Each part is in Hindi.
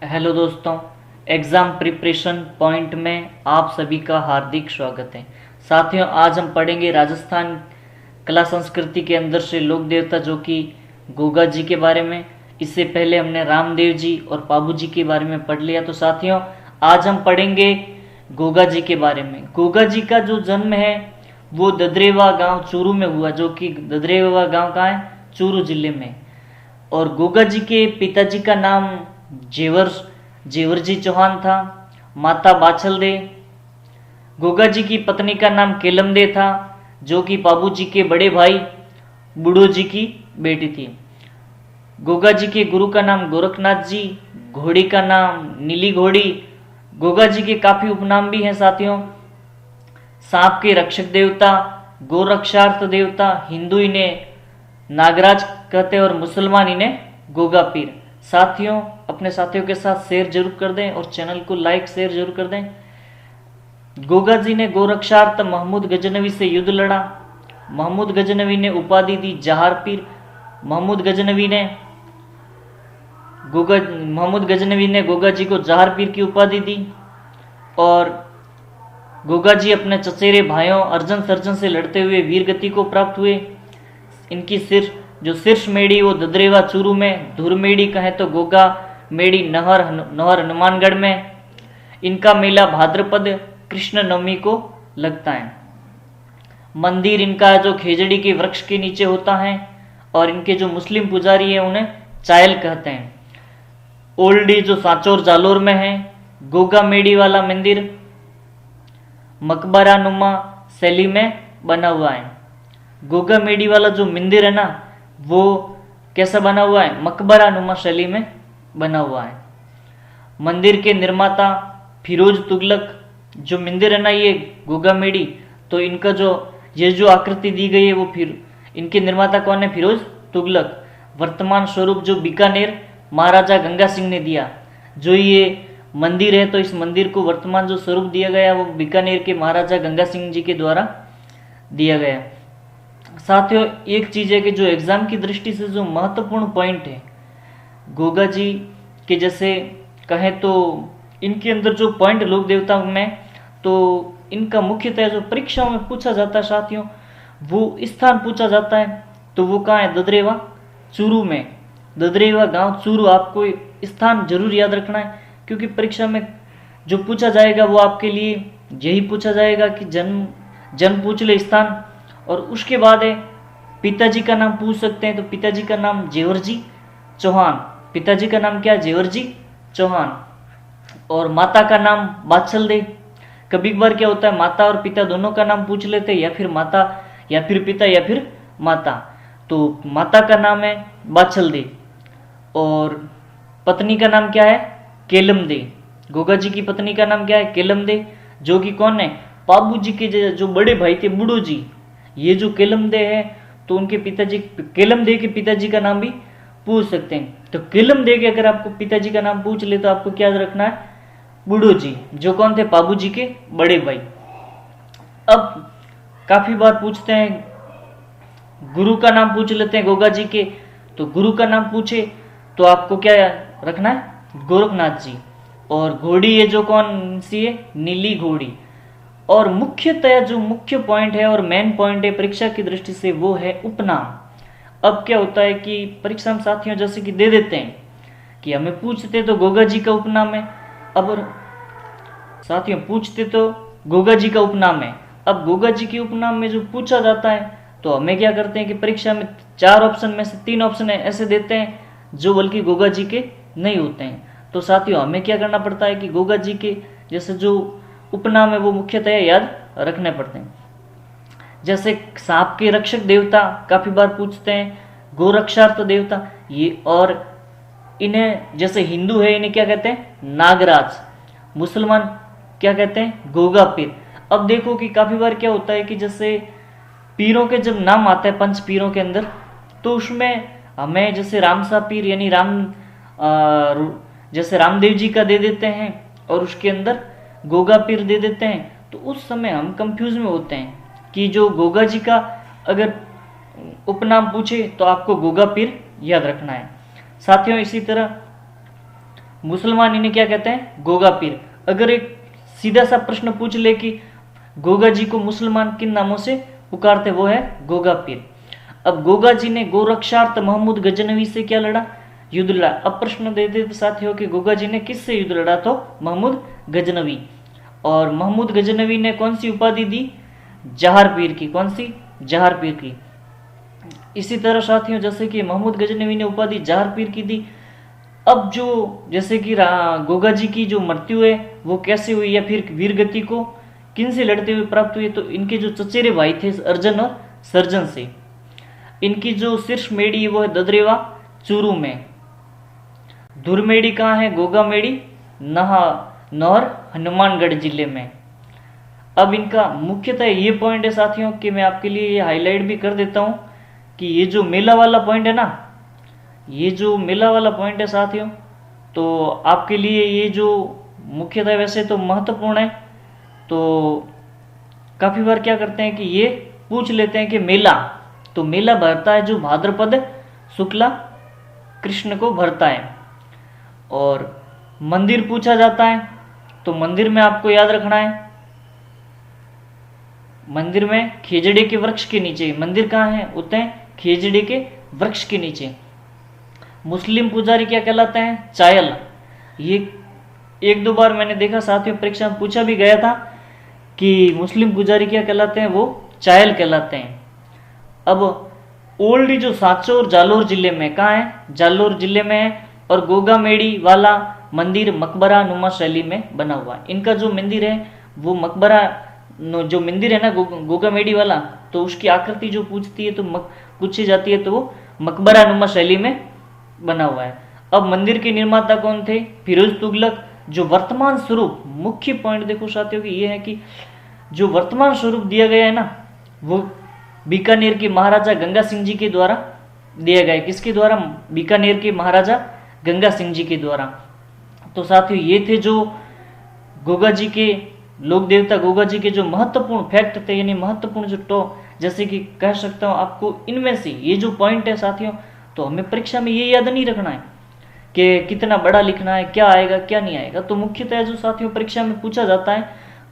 हेलो दोस्तों, एग्ज़ाम प्रिपरेशन पॉइंट में आप सभी का हार्दिक स्वागत है। साथियों, आज हम पढ़ेंगे राजस्थान कला संस्कृति के अंदर से लोक देवता जो कि गोगा जी के बारे में। इससे पहले हमने रामदेव जी और पाबू जी के बारे में पढ़ लिया। तो साथियों, आज हम पढ़ेंगे गोगा जी के बारे में। गोगा जी का जो जन्म है वो ददरेवा गांव चूरू में हुआ, जो कि ददरेवा गांव कहाँ है? चूरू जिले में। और गोगा जी के पिताजी का नाम जेवर जी चौहान था, माता बाछल दे। गोगा जी की पत्नी का नाम केलम दे था, जो कि पाबू जी के बड़े भाई बुढ़ो जी की बेटी थी। गोगा जी के गुरु का नाम गोरखनाथ जी, घोड़ी का नाम नीली घोड़ी। गोगा जी के काफी उपनाम भी हैं साथियों। सांप के रक्षक देवता, गोरक्षार्थ देवता, हिंदू इन्हें नागराज कहते हैं और मुसलमान इन्हें गोगा पीर। साथियों, अपने साथियों के साथ शेयर जरूर कर दें और चैनल को लाइक शेयर जरूर कर दें। गोगा जी ने गोरक्षार्थ महमूद गजनवी से युद्ध लड़ा। महमूद गजनवी ने उपाधि दी जहार पीर। महमूद गजनवी ने गोगा जी को जहार पीर की उपाधि दी। और गोगा जी अपने चचेरे भाइयों अर्जन सर्जन से लड़ते हुए वीर गति को प्राप्त हुए। इनकी शीर्ष मेड़ी वो ददरेवा चूरू में, धुर मेड़ी कहें तो गोगा मेड़ी नहर हनुमानगढ़ में। इनका मेला भाद्रपद कृष्ण नवमी को लगता है। मंदिर इनका जो खेजड़ी के वृक्ष के नीचे होता है। और इनके जो मुस्लिम पुजारी है उन्हें चायल कहते हैं। ओल्डी जो सांचौर जालोर में है। गोगा मेड़ी वाला मंदिर मकबरा नुमा शैली में बना हुआ है। गोगा मेड़ी वाला जो मंदिर है ना, वो कैसा बना हुआ है? मकबरा नुमा शैली में बना हुआ है। मंदिर के निर्माता फिरोज तुगलक। जो मंदिर है ना ये गोगा मेड़ी, तो इनका जो आकृति दी गई है वो फिर इनके निर्माता कौन है? फिरोज तुगलक। वर्तमान स्वरूप जो बीकानेर महाराजा गंगा सिंह ने दिया। जो ये मंदिर है, तो इस मंदिर को वर्तमान जो स्वरूप दिया गया वो बीकानेर के महाराजा गंगा सिंह जी के द्वारा दिया गया। साथियों, एक चीज है कि जो एग्जाम की दृष्टि से जो महत्वपूर्ण पॉइंट है गोगा जी के, जैसे कहें तो इनके अंदर जो पॉइंट लोक देवताओं में, तो इनका मुख्यतः जो परीक्षाओं में पूछा जाता है साथियों, वो स्थान पूछा जाता है। तो वो कहाँ है? ददरेवा चूरू में। ददरेवा गांव चूरू, आपको स्थान जरूर याद रखना है, क्योंकि परीक्षा में जो पूछा जाएगा वो आपके लिए यही पूछा जाएगा कि जन्म पूछ ले, स्थान। और उसके बाद है पिताजी का नाम पूछ सकते हैं। तो पिताजी का नाम जेवर जी चौहान। पिताजी का नाम क्या है? जेवर जी चौहान। और माता का नाम बाछल दे। कभी बार क्या होता है, माता और पिता दोनों का नाम पूछ लेते हैं, या फिर माता या फिर पिता या फिर माता। तो माता का नाम है बाछल दे और पत्नी का नाम क्या है? केलम दे। गोगा जी की पत्नी का नाम क्या है? केलम दे, जो कि कौन है? पाबू जी के जो बड़े भाई थे बुढ़ो जी। ये जो केलम दे है, तो उनके पिताजी केलम दे के पिताजी का नाम भी पूछ सकते हैं। तो केलम दे के अगर आपको पिताजी का नाम पूछ ले तो आपको क्या याद रखना है? बुढ़ो जी, जो कौन थे? पाबू जी के बड़े भाई। अब काफी बार पूछते हैं, गुरु का नाम पूछ लेते हैं गोगा जी के। तो गुरु का नाम पूछे तो आपको क्या रखना है? गोरखनाथ जी। और घोड़ी ये जो कौन सी है? नीली घोड़ी। और मुख्यतः जो मुख्य पॉइंट है और मेन पॉइंट है परीक्षा की दृष्टि से, वो है उपनाम। अब क्या होता है कि परीक्षा में साथियों जैसे कि दे देते हैं कि हमें पूछते तो गोगा जी का उपनाम है। अब साथियों पूछते तो गोगा जी का उपनाम है। अब गोगा जी के उपनाम में जो पूछा जाता है, तो हमें क्या करते हैं कि परीक्षा में 4 ऑप्शन में से 3 ऑप्शन ऐसे देते हैं जो बल्कि गोगा जी के नहीं होते हैं। तो साथियों हमें क्या करना पड़ता है कि गोगा जी के जैसे जो उपनाम है वो मुख्यतः याद रखने पड़ते हैं। जैसे सांप के रक्षक देवता काफी बार पूछते हैं, गोरक्षार्थ देवता ये। और इन्हें जैसे हिंदू है इन्हें क्या कहते हैं? नागराज। मुसलमान क्या कहते हैं? गोगा पीर। अब देखो कि काफी बार क्या होता है कि जैसे पीरों के जब नाम आते हैं पंच पीरों के अंदर, तो उसमें हमें जैसे रामसा पीर यानी जैसे रामदेव जी का दे देते हैं और उसके अंदर गोगा पीर दे देते हैं। तो उस समय हम कंफ्यूज में होते हैं कि जो गोगा जी का अगर उपनाम पूछे तो आपको गोगा पीर याद रखना है। साथियों इसी तरह मुसलमान इन्हें क्या कहते हैं, गोगा पीर। अगर एक सीधा सा प्रश्न पूछ ले कि गोगा जी को मुसलमान किन नामों से पुकारते, वो है गोगा पीर। अब गोगा जी ने गोरक्षार्थ महमूद गजनवी से क्या लड़ा, युद्ध लड़ा। अब प्रश्न दे देते साथियों कि गोगा जी ने किससे युद्ध लड़ा, तो महमूद गजनवी। और महमूद गजनवी ने कौन सी उपाधि दी, जहार पीर की। कौन सी, जहार पीर की। इसी तरह साथियों जैसे कि महमूद गजनवी ने उपाधि जहार पीर की दी। अब जो जैसे कि गोगा जी की जो मृत्यु है वो कैसे हुई, या फिर वीरगति को किन से लड़ते हुए प्राप्त हुई, तो इनके जो चचेरे भाई थे अर्जन और सर्जन से। इनकी जो शीर्ष मेड़ी है वो है ददरेवा चूरू में। धुरमेड़ी कहाँ है, गोगा मेड़ी नहर हनुमानगढ़ जिले में। अब इनका मुख्यतः ये पॉइंट है साथियों कि मैं आपके लिए ये हाईलाइट भी कर देता हूं कि ये जो मेला वाला पॉइंट है ना, ये जो मेला वाला पॉइंट है साथियों, तो आपके लिए ये जो मुख्यतः वैसे तो महत्वपूर्ण है, तो काफी बार क्या करते हैं कि ये पूछ लेते हैं कि मेला, तो मेला भरता है जो भाद्रपद शुक्ला कृष्ण को भरता है। और मंदिर पूछा जाता है, तो मंदिर में आपको याद रखना है, मंदिर में खेजड़े के वृक्ष के नीचे। मंदिर कहाँ है, होते हैं खेजड़े के वृक्ष के नीचे। मुस्लिम पुजारी क्या कहलाते हैं, चायल। ये एक दो बार मैंने देखा साथियों, परीक्षा में पूछा भी गया था कि मुस्लिम पुजारी क्या कहलाते हैं, वो चायल कहलाते हैं। अब ओल्ड जो सांचौर और जालोर जिले में, कहाँ है, जालोर जिले में है। और गोगा मेड़ी वाला मंदिर मकबरा नुमा शैली में बना हुआ है। इनका जो मंदिर है वो मकबरा जो मंदिर है ना गोगा मेड़ी वाला, तो उसकी आकृति जो पूछती है तो पूछी जाती है, तो वो मकबरा नुमा शैली में बना हुआ है। अब मंदिर के निर्माता कौन थे, फिरोज तुगलक। जो वर्तमान स्वरूप, मुख्य पॉइंट देखो साथियों की ये है कि जो वर्तमान स्वरूप दिया गया है ना, वो बीकानेर के महाराजा गंगा सिंह जी के द्वारा दिया गया है। किसके द्वारा, बीकानेर के महाराजा गंगा सिंह जी के द्वारा। तो साथियों ये थे जो गोगा जी के, लोक देवता गोगा जी के जो महत्वपूर्ण फैक्ट थे, यानी महत्वपूर्ण जो जैसे कि कह सकता हूं आपको इनमें से ये जो पॉइंट है साथियों, तो हमें परीक्षा में ये याद नहीं रखना है कि कितना बड़ा लिखना है, क्या आएगा क्या नहीं आएगा। तो मुख्यतः जो साथियों परीक्षा में पूछा जाता है,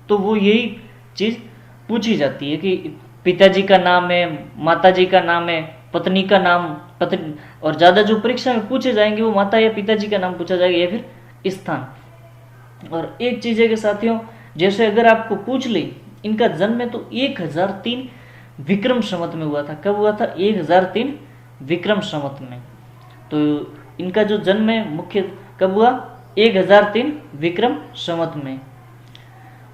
तो वो यही चीज पूछी जाती है कि पिताजी का नाम है, माताजी का नाम है, पत्नी का नाम, पत्नी, और ज्यादा जो परीक्षा में पूछे जाएंगे वो माता या पिताजी का नाम पूछा जाएगा, या फिर स्थान। और एक चीज है कि साथियों, जैसे अगर आपको पूछ ले इनका जन्म है, तो 1003 विक्रम संवत में हुआ था। कब हुआ था, 1003 विक्रम संवत में। तो इनका जो जन्म है मुख्य कब हुआ, 1003 विक्रम संवत में।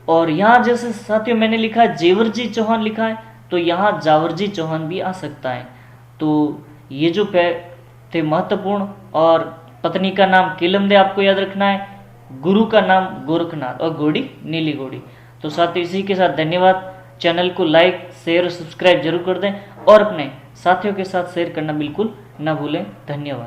और यहाँ जैसे साथियों मैंने लिखा है जेवरजी चौहान लिखा है, तो यहाँ जावरजी चौहान भी आ सकता है। तो ये जो थे महत्वपूर्ण। और पत्नी का नाम केलमदे आपको याद रखना है, गुरु का नाम गोरखनाथ, और घोड़ी नीली घोड़ी। तो साथियों इसी के साथ धन्यवाद। चैनल को लाइक शेयर और सब्सक्राइब जरूर कर दें, और अपने साथियों के साथ शेयर करना बिल्कुल ना भूलें। धन्यवाद।